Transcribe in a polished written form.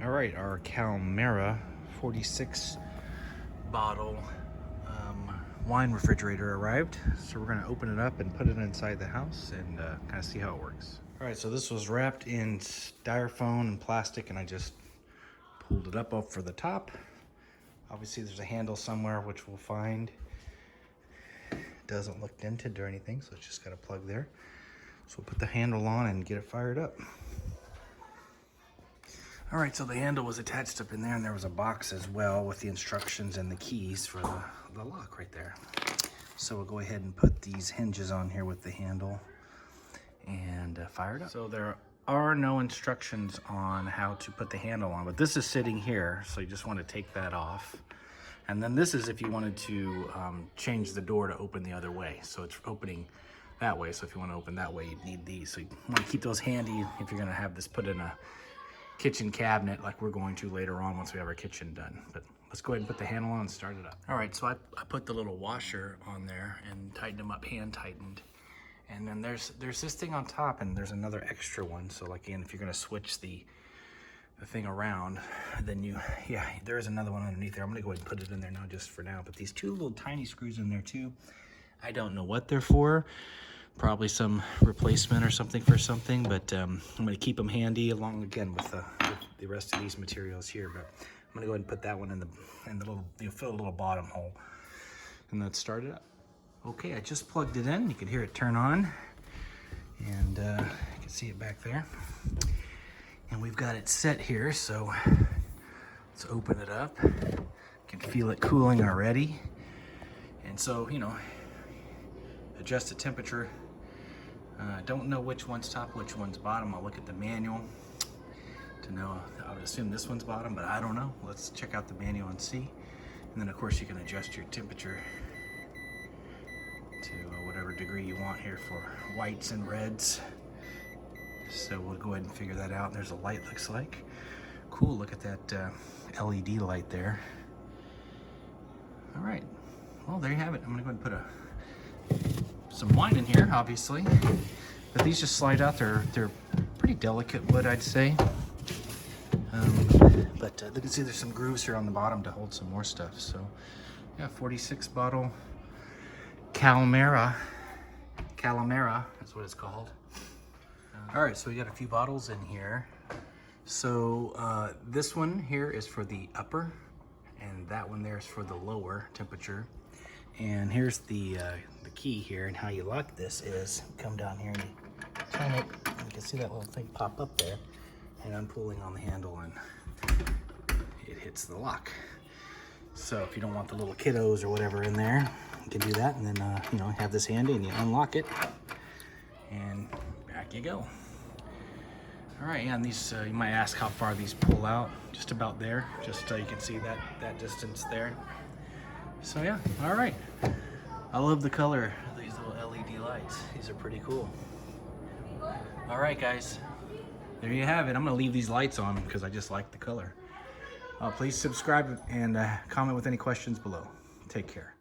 All right, our Kalamera 46 bottle wine refrigerator arrived. So we're gonna open it up and put it inside the house and kind of see how it works. All right, so this was wrapped in styrofoam and plastic, and I just pulled it up for the top. Obviously there's a handle somewhere, which we'll find. It doesn't look dented or anything, so it's just got a plug there. So we'll put the handle on and get it fired up. All right, so the handle was attached up in there, and there was a box as well with the instructions and the keys for the lock right there. So we'll go ahead and put these hinges on here with the handle and fire it up. So there are no instructions on how to put the handle on, but this is sitting here, so you just want to take that off. And then this is if you wanted to change the door to open the other way. So it's opening that way, so if you want to open that way, you'd need these. So you want to keep those handy if you're going to have this put in a kitchen cabinet like we're going to later on once we have our kitchen done. But let's go ahead and put the handle on and start it up. All right, so I put the little washer on there and tightened them up, hand tightened. And then there's this thing on top, and there's another extra one. So like, again, if you're gonna switch the thing around, then there is another one underneath there. I'm gonna go ahead and put it in there now just for now. But these two little tiny screws in there too, I don't know what they're for. Probably some replacement or something for something, but I'm gonna keep them handy along again with the rest of these materials here. But I'm gonna go ahead and put that one in the little, fill a little bottom hole, and let's start it up. Okay, I just plugged it in. You can hear it turn on, and you can see it back there. And we've got it set here, so let's open it up. You can feel it cooling already. And so, adjust the temperature. Don't know which one's top, which one's bottom. I'll look at the manual to know. I would assume this one's bottom, but I don't know. Let's check out the manual and see. And then of course you can adjust your temperature to whatever degree you want here for whites and reds. So we'll go ahead and figure that out. There's a light, looks like. Cool, look at that LED light there. All right, well, there you have it. I'm gonna go ahead and put some wine in here, obviously, but these just slide out. They're pretty delicate wood, I'd say. But you can see there's some grooves here on the bottom to hold some more stuff. So yeah, 46 bottle Kalamera is what it's called. All right, so we got a few bottles in here. So this one here is for the upper, and that one there is for the lower temperature. And here's the key here, and how you lock this is come down here and you turn it, and you can see that little thing pop up there, and I'm pulling on the handle and it hits the lock. So if you don't want the little kiddos or whatever in there, you can do that, and then have this handy, and you unlock it and back you go. All right, yeah, and these you might ask how far these pull out. Just about there, just you can see that distance there. So yeah, all right. I love the color of these little LED lights. These are pretty cool. All right, guys, there you have it. I'm gonna leave these lights on because I just like the color. Please subscribe and comment with any questions below. Take care.